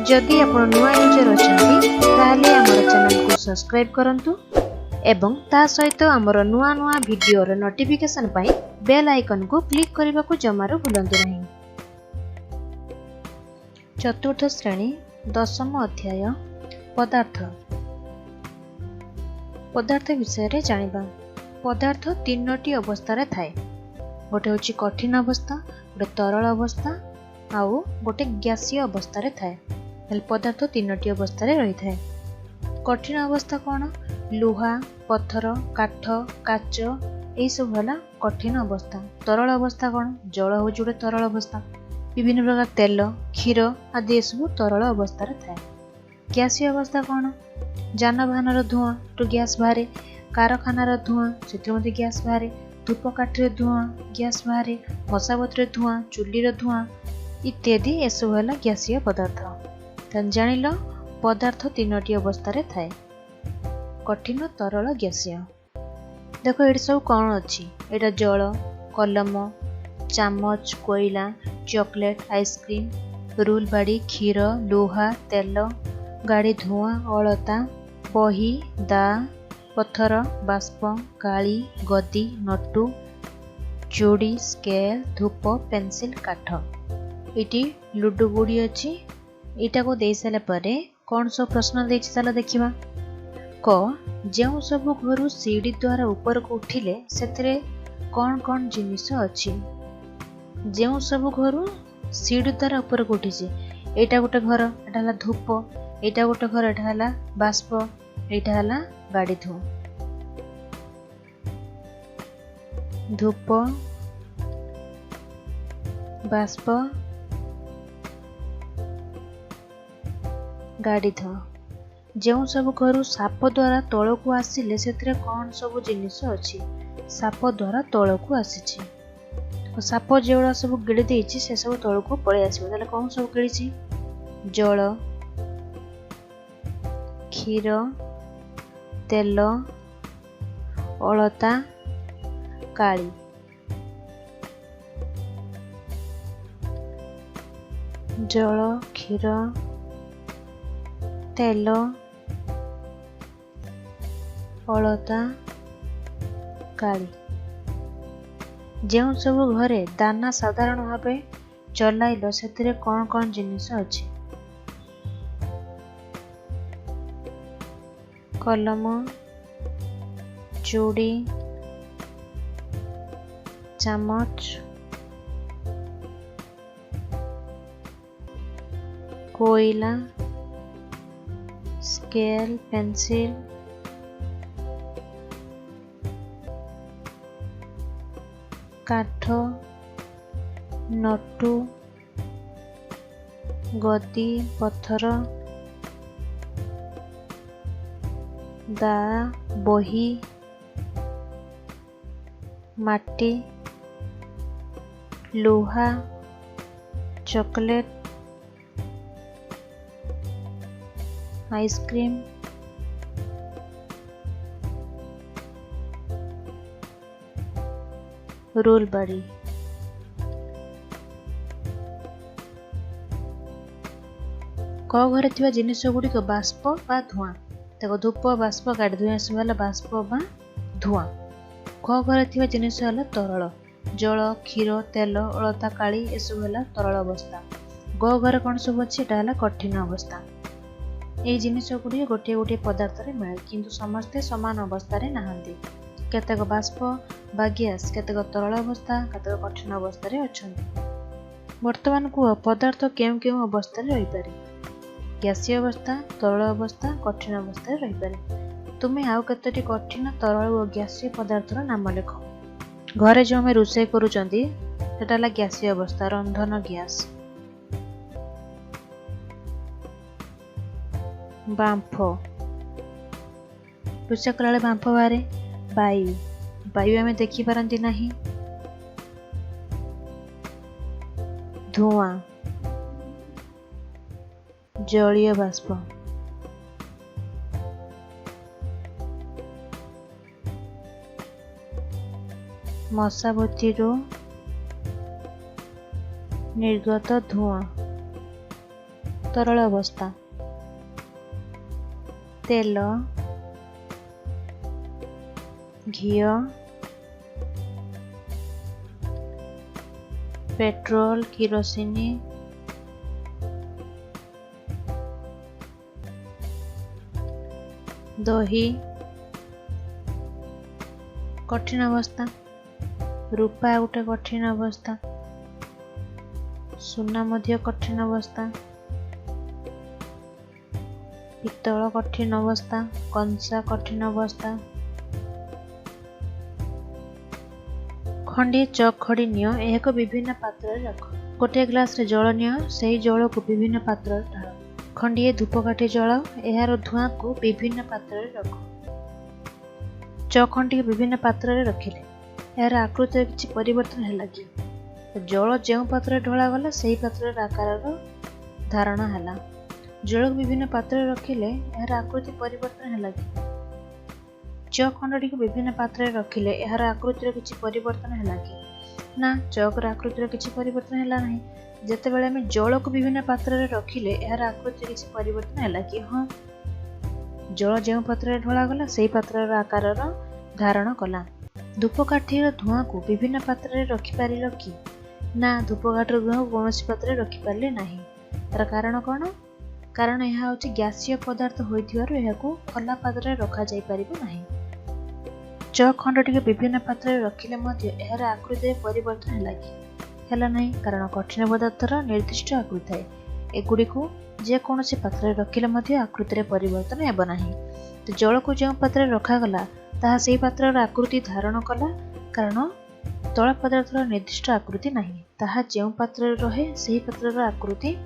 जदि आपण नुआ यूजर अछंती ताले हमर चैनल को सब्सक्राइब करंतु एवं ता सहित हमर नुआ नुआ वीडियो रो नोटिफिकेशन पाई बेल आइकन को क्लिक करबा को जमारो भूलंतु नहीं। चतुर्थ श्रेणी दशम अध्याय पदार्थ। पदार्थ विषय रे जानिबा। पदार्थ तीनोटी अवस्था रे थाए। गोटे होची कठिन अवस्था, गोटे तरल अवस्था आउ गोटे गैसीय अवस्था रे थाए। पदार्थ तीनोटी अवस्था रे रही थाए। कठिन अवस्था कौन? लुहा, पत्थर, काठ, काच यही सब है कठिन अवस्था। तरल अवस्था कौन? जल हो जोड़े तरल अवस्था। विभिन्न प्रकार तेल, क्षीर आदि ये सब तरल अवस्था रे थाए। गैसीय अवस्था कौन? जानवाहन धुआं तो गैस बाहर, कारखानार धुआं से गैस बाहर, धूपकाठी धुआं गैस बाहर, मशाबती धुआं, चुलीर धुआं इत्यादि ये सब है गैसीय पदार्थ। जानिल पदार्थ तीनोटी अवस्था रे थाए। कठिन, तरल, गैसीय। देखो ये सब कौन अच्छी? एटा जल, कलम, चामच, कोयला, चॉकलेट, आइसक्रीम, रूल बाड़ी, क्षीर, लुहा, तेल, गाड़ी धुआं, अलता, बही, दा, पत्थर, बाष्प, काली, गदी, नटू, चूड़ी, स्केल, धूप, पेंसिल, काठ। इटी लुडु गुड़ी अच्छी। इटा को दे सारे परे कौन सब प्रश्न दे चला देखिबा। क जो सब घर सीढ़ी द्वारा ऊपर को उठिले सेतरे कौन कौन जिनिस अच्छी? जो सब घर सीढ़ी द्वारा ऊपर को उठी, एटा गोटे घर, एटा हला धूप, एटा गोटे घर, एटा हला बाष्प, एटा हला गाड़ी धुआं। धूप, बाष्प, गाड़ी धुआं। जो सब घर साप द्वारा तल को आसिले से कौन सब जिनिस अच्छी? साप द्वारा तल को आसी। साप जो सब गिड़ी देछि से सब तल को पड़े आसो। ताले कौन सब गिड़ी? जल, क्षीर, तेल, अलता, काली। जल, क्षीर, तेल, अलता, काली। जो सब घरे दाना साधारण भाव चलाइल से कौन कौन जिनिस अच्छी? कलम, चूड़ी, चामच, कोयला, स्केल, पेंसिल, काठ, नटू, गदी, पत्थर, दा, बही, माटी, लुहा, चॉकलेट, आइसक्रीम, रूल बाड़ी। क घरे थिबा जिनिस गुड़िक बाष्प बा धुआं। देखो धूप, बाष्प, गाड़ी धुआं सब है बाष्प बा धुआं। ख घरे थिबा जिनिस है तरल। जल, क्षीर, तेल, अलता, काली ये सब है तरल अवस्था। ग घरे कौन सब अच्छी? एटा है कठिन अवस्था। ये जिनिस गुड़ी गोटे गोटे पदार्थ रे मिले किंतु समस्ते समान अवस्था रे नहांती। केतेक बाष्प बा गैस, केतेक तरल अवस्था, केतेक कठिन अवस्था रे अछंती। वर्तमान कुह पदार्थ केउ केउ अवस्था रे रही पारे? गैसीय अवस्था, तरल अवस्था, कठिन अवस्था रे रही पारे। तुमे आउ केतोटी कठिन, तरल और गैसीय पदार्थ रो नाम लिख। घरे जो हमें रोषे करूचंती सेटा ला गैसीय अवस्था, रंधन गैस। बांफ, रोषे कला बांफ बाहर। वायु, वायु आमे देखि पारंती नहीं। धुआं, जलीय बाष्प। मशाबतीरू निर्गत धुआं। तरल अवस्था। तेल, घी, पेट्रोल, किरोसिन, दही, कठिन अवस्था। रूपा गोटे कठिन अवस्था, सुना मध्य कठिन अवस्था, पित्तल कठिन अवस्था, कंसा कठिन अवस्था। खंडे चक खड़ी नियो, एक विभिन्न पात्र रख। गोटे ग्लास रे जल नियो, सही जल को विभिन्न पात्र ढाल। खंडे धूपकाठी जल, यार धुआं को विभिन्न पात्र रख। चक खंडी विभिन्न पात्र रे रखिले यार आकृति किछि परिवर्तन है कि जल जो पात्र ढला गला सही पात्र आकार धारणा है। जल को विभिन्न पात्र रखिले यार आकृति परिवर्तन है कि चक खंडटी को विभिन्न पात्र रखिले यार आकृतिर किछि परिवर्तन है कि ना, चकर आकृतिर किछि परिवर्तन है नहीं। जेतेबेले आमे जल को विभिन्न पात्र रखिले यार आकृतिर किछि परिवर्तन है कि हाँ, जल जो पात्र ढला गला सही पात्र आकार धारण कला। धूपकाठीर धुआं को विभिन्न पात्र रखिपार कि ना, धूपकाठीर धुआं को कौन पात्र रखिपारे ना। तार कारण कौन? कारण यह हूँ गैसीय पदार्थ होइथिबारु एहाकु खला पात्र रखा जाई परिबो नाही। चक खंडटी विभिन्न पात्र रखिले मध्य एहार आकृति परिवर्तन है नहीं, कारण कठिन पदार्थर निर्दिष्ट आकृति थाए। एगुड़ी को जेकोसी पात्र रखिले मध्य आकृति परिवर्तन हेब नाही। तो जल को जो पात्र रखागला ताहा सेही पात्र आकृति धारण कला, कारण तल पदार्थर निर्दिष्ट आकृति नहीं, ताहा जो पात्र रहे सेही पात्र आकृति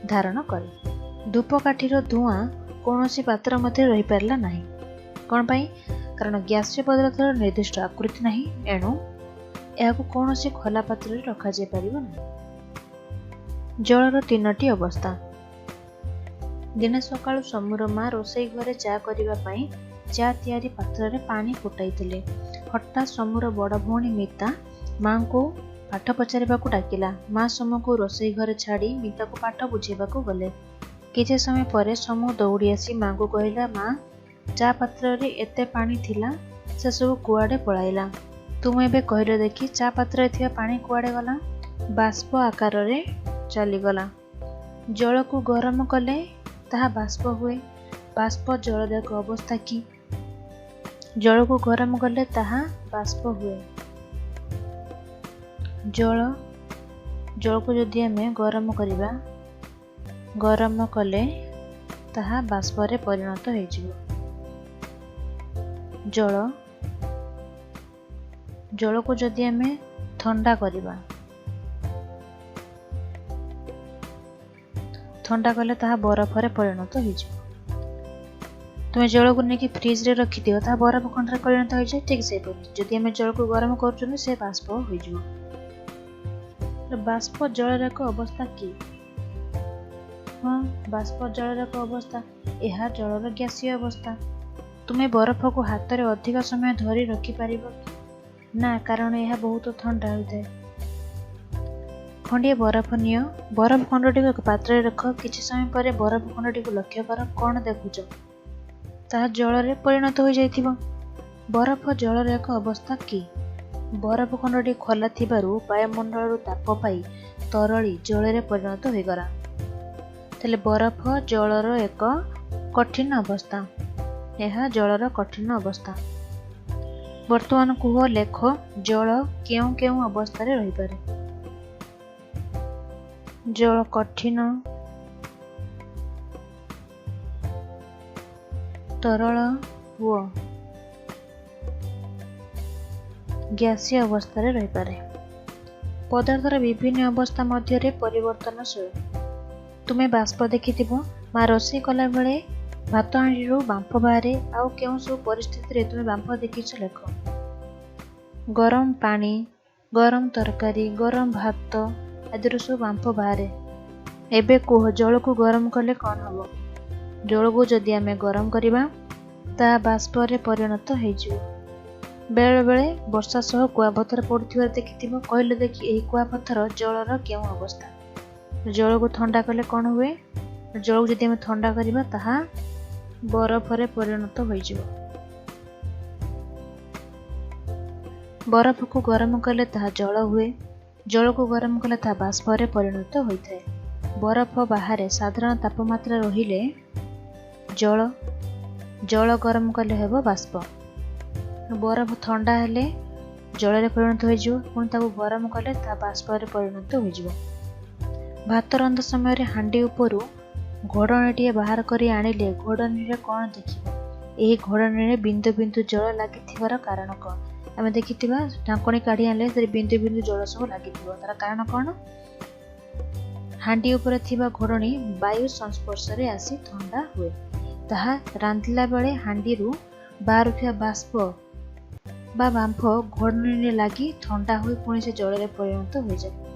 धारण करे। धूपकाठीर धुआं कौनसी पात्र मध्य रही पारला नहीं। कौन पाई? कारण गैसीय पदार्थर निर्दिष्ट आकृति नहीं, एणु यह कौनसी खोला पात्र रखा जाय परिबो नहीं। जलर तीनोटी अवस्था। दिने सकाळु समूर माँ रोषेई घरे चा करिबा पई चा तैयारी पात्र रे पानी फुटाइथिले। हठात समूर बड़ भौणी मिता माँ को पाठ पचारिबा को डाकिला। माँ समू को रोषेई घरे छाड़ी मिता को पाठ बुझेबा को गले। किछि समय परे समू दौड़ी आसी माँ को कहला, माँ चा पात्र रे एते पानी थिला, से सब कुआडे पळाइला। तुम एबे कहले देखी चा पात्र रे थिया पानी कुआडे गला? बाष्प आकार रे चली गला। जल को गरम कले ताहा बाष्प हुए। बाष्प जल एक अवस्था की? जल को गरम कले ताहा बाष्प हुए। जल को जदि आमे गरम करिबा, गरम कले ताहा बाष्प रे परिणत हो जिवो। जल को जदि आमे ठंडा करिबा, ठंडा कले ताहा बरफ रे परिणत हो जिवो। तुम जल को लेकिन फ्रिज रे रखी दियो ता बरफ खंड रे परिणत हो जाए। ठीक से जदि आमे जल को गरम करछुनी से बाष्प हो जिवो। तो बाष्प जल एक अवस्था की? हाँ, बाष्प जल एक अवस्था। यह जलर गैसीय अवस्था। तुम्हें बरफ को हाथ रे अधिक समय धरी रखी पारिबो ना, कारण यह बहुत ठंडा होता है। खंडिए बरफ नियो, बरफ खंडटी को पात्र रख। किछि समय पर बरफ खंडटी को लक्ष्य कर, कौन देखुच? ताहा जल रे परिणत हो जाइथिबो। बरफ जलर एक अवस्था की? बरफ खंडटी खोला थिबारु वायुमंडल ताप पाई तरली जल रे परिणत हो गला। ताले बरफ जलर एक कठिन अवस्था। यह जलर कठिन अवस्था। वर्तमान कुह लेख जल केउ केउ अवस्था रे रही पारे? जल कठिन, तरल व गैसीय अवस्था रे रही पारे। पदार्थर विभिन्न अवस्था मध्य रे परिवर्तनशील। तुम्हें बाष्प देखिथिबो। माँ रोषेई कला बेले भात हांडी बांफ बाहर, आउ केउ सब परिस्थिति रे तुम्हें बांफ देखिछ लेख। गरम पानी, गरम तरकारी, गरम भात आदि सब बांफ बाहर। एबे कह जल को गरम कले कौन हम? जल को जदि आमे गरम करिबा ता बाष्प रे परिणत हो जिवो। बेले बेले वर्षा सह कुआपथर पड़ुथिबार देखिथिबो। कहले देखि एही कुआपथर जलर केउ अवस्था? जल को ठंडा कले कौन हुए? जल जदि आम ठंडा करवा ताहा बरफरे परिणत हो। बरफ को गरम कले ताहा जल हुए, जल को गरम कले ताहा बाष्परे परिणत होता है। बरफ बाहर साधारण तापमात्रा रहिले जल जल गरम कले हेबो बाष्प। बरफ ठंडा हेले जल परिणत हो, पुणी ताको गरम कले ता बाष्परे परिणत हो। भात रंधा समय हांडी उपरू घोड़णीटे बाहर करी आनिले घोड़णी रे कौन देखिबो? एही घोड़णी रे बिंदु बिंदु जल लागिथिबार कारण कौन? आमे देखिथिबा ढांकणी काढी आनले से बिंदु बिंदु जल सब लागिथिबो, तार कारण कौन? हांडी उपरे थिबा घोड़णी वायु संस्पर्श रे आसी ठंडा हुए। ताहा रांधिला बेले हांडी रु बाहरुथिबा बाष्प बा बांफ घोड़णी रे लागी ठंडा हुई पुणी से जल रे परिणत हो जाए।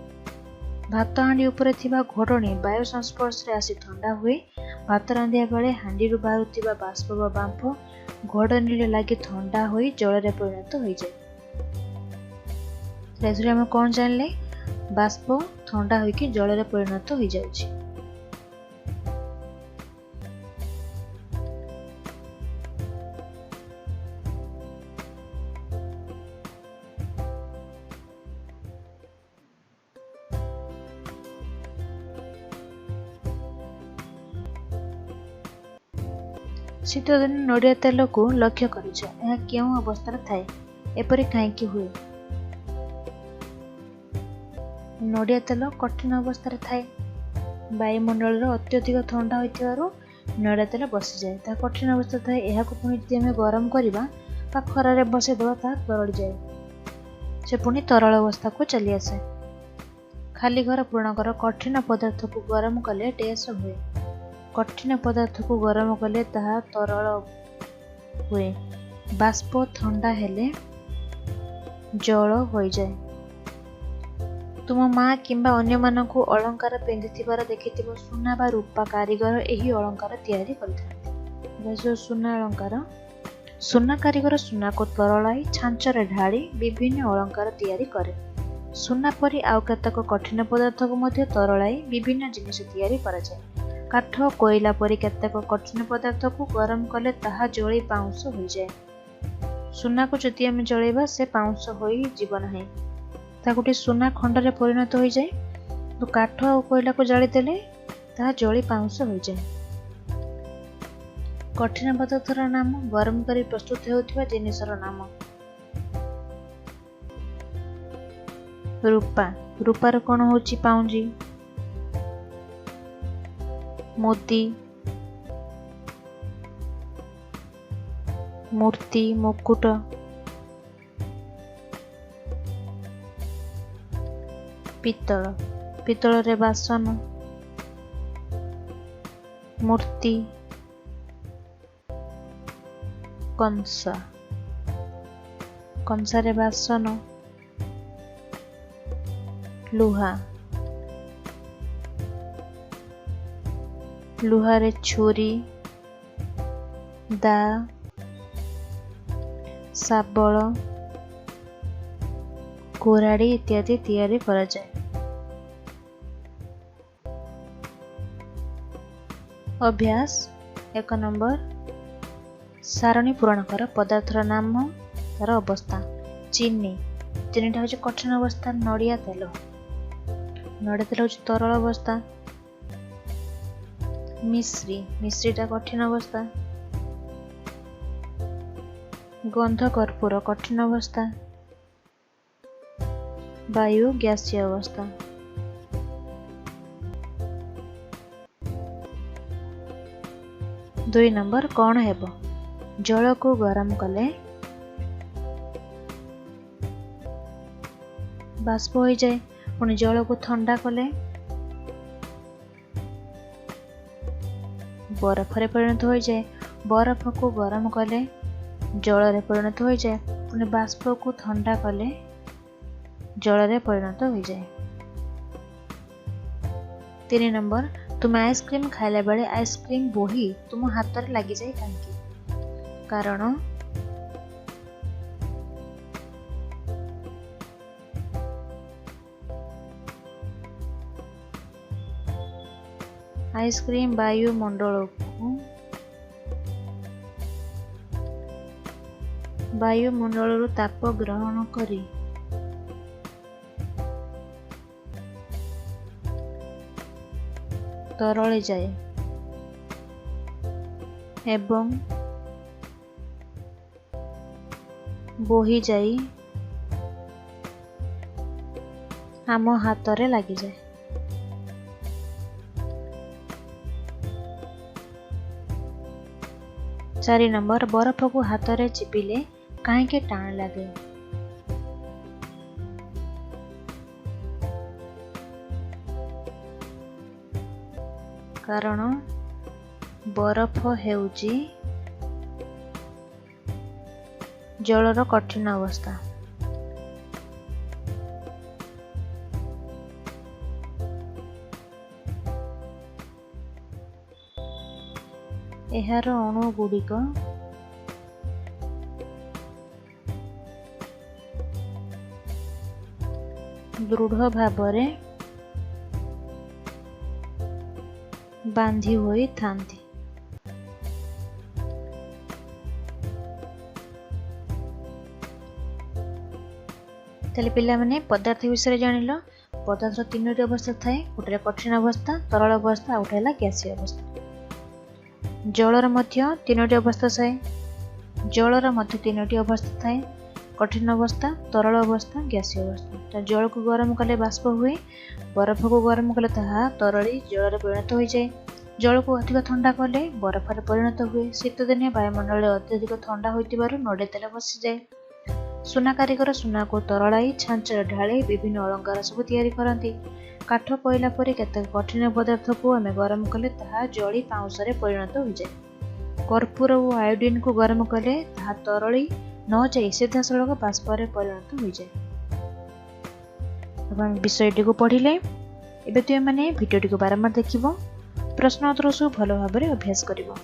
भात हांडी उपरे थिबा घोड़णी वायु संस्पर्श रे आसी ठंडा हुए। भात रांधिया बेले हांडी रु बाहरुथिबा बाष्प बा बांफ घोड़णी रे लागी ठंडा हुई जल रे परिणत हो जाए। रेसुरे हम कौन जानले? बाष्प ठंडा होइकी जल रे परिणत हो जाउछि। शीत दिन नड़िया तेल को लक्ष्य करिछ, यह केउं अवस्था थाए, एपरि काहेकि हुए? नड़िया तेल कठिन अवस्था थाए। वायुमंडल अत्यधिक ठंडा होइथिबारु नड़िया तेल बसी जाए, ता कठिन अवस्था थाए। एहाको पुणी जदि आमे गरम करिबा बा खरारे बसे देबा ता तरल जाए, से पुणी तरल अवस्था को चली आसे। खाली घर पूर्ण कर कठिन पदार्थ को गरम कले टेस हुए। कठिन पदार्थ को गरम कले ताहा तरल हुए। बाष्प ठंडा हेले जल हो जाए। तुम माँ किंबा अन्य मानकु अलंकार पिंधिथिबार देखिथिबो। सुना बा रूपा कारीगर एही अलंकार तैयारी करथांती। जो सुना अलंकार, सुना कारीगर सुना को तरलाई छांचरे ढाली विभिन्न अलंकार तैयारी करे। सुना परी आउ केतक कठिन पदार्थ को मध्य तरलाई विभिन्न जिनिस तैयारी करा जाए। काठ कोयला परी केतक कठिन पदार्थ को गरम कले ताहा जली पाउंस हो जाए। सुना को जदि आमे जळेबा से पाउंस होई जीवन है, ता गोटे सुना खंडरे परिणत हो जाए। तो काठ और कोयला को जाली देले ताहा जली पाउंस हो जाए। कठिन पदार्थर नाम गरम करी प्रस्तुत हेउथिबा जिनिसर नाम। रूपा, रूपार कोण होची पाउंजी, मोती, मूर्ति, मुकुट। पित्तल, पित्तल रे बासन, मूर्ति, कंसा, कंसा रे बासन, लुहा, लुहारे छुरी, दा, शाबल, कुराड़ी इत्यादि तैयारी करा जाए। अभ्यास 1 नंबर, सारणी पूरण कर। पदार्थर नाम, तार अवस्था। चीनी, चीनीटा हूँ कठिन अवस्था। नड़िया तेल, नड़िया तेल हूँ तरल अवस्था। मिश्री, मिश्रीटा कठिन अवस्था। गंध कर्पूर कठिन अवस्था। वायु गैसीय अवस्था। दुई नंबर, कौन हेब? जल को गरम कले बाष्प हो जाए, पुणी जल को ठंडा कले बरफरे परिणत हो जाए। बरफ को गरम कले जल रे परिणत हो जाए, पुणी बाष्प को ठंडा कले जल रे परिणत हो जाए। 3 नंबर, तुम आइसक्रीम खाइला बेले आइसक्रीम बोही तुम हाथ रे लगी जाए काहेकि? कारण आइसक्रीम वायुमंडल ताप ग्रहण करी तरले जाए एवं बोही जाई आम हाथ रे लगी जाए। 4 नंबर बरफ को हाथ रे चिपिले कहीं टाण लगे। कारण बरफ हेउची जलर कठिन अवस्था। एहार अणु गुड़िक दृढ़ भावरे बांधी होई थांती। ताले पिला माने पदार्थ विषय जानिलो। पदार्थ तीनोटी अवस्था थाए, गोटे कठिन अवस्था, तरल अवस्था, आ गोटे गैसीय अवस्था। जलर मध्य तीनोटी अवस्था थाए, जलर मध्य तीनोटी अवस्था थाए, कठिन अवस्था, तरल अवस्था, गैसीय अवस्था। जल को गरम कले बाष्प हुए, बरफ को गरम कले ताहा तरली जल परिणत हो जाए। जल को अधिक ठंडा कले बरफ परिणत हुए। शीत दिने वायुमंडल अत्यधिक ठंडा होइतिबारु नड़े तेल बसी जाए। सुना कारीगर सुना को तरलाई छांचर ढाली विभिन्न अलंकार सब तैयारी करती। काठ कोयला परि केतेक कठिन पदार्थ को आमे गरम कले ताहा जली पाउंस रे परिणत हो जाए। कर्पूर और आयोडीन को गरम कले ताहा तरली न जाई सीधासलख बाष्प रे परिणत हो जाए। अब विषयटी को पढ़िले एबे तुम माने भिडियोटी को बारंबार देखिबो, प्रश्न उत्तर सब भल भाव अभ्यास करिबो।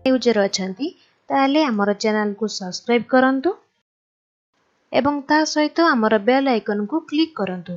यूजर अछंती ताले हमर चैनल को सब्सक्राइब करंतु एवं ता सहित हमर बेल आइकन को क्लिक करंतु।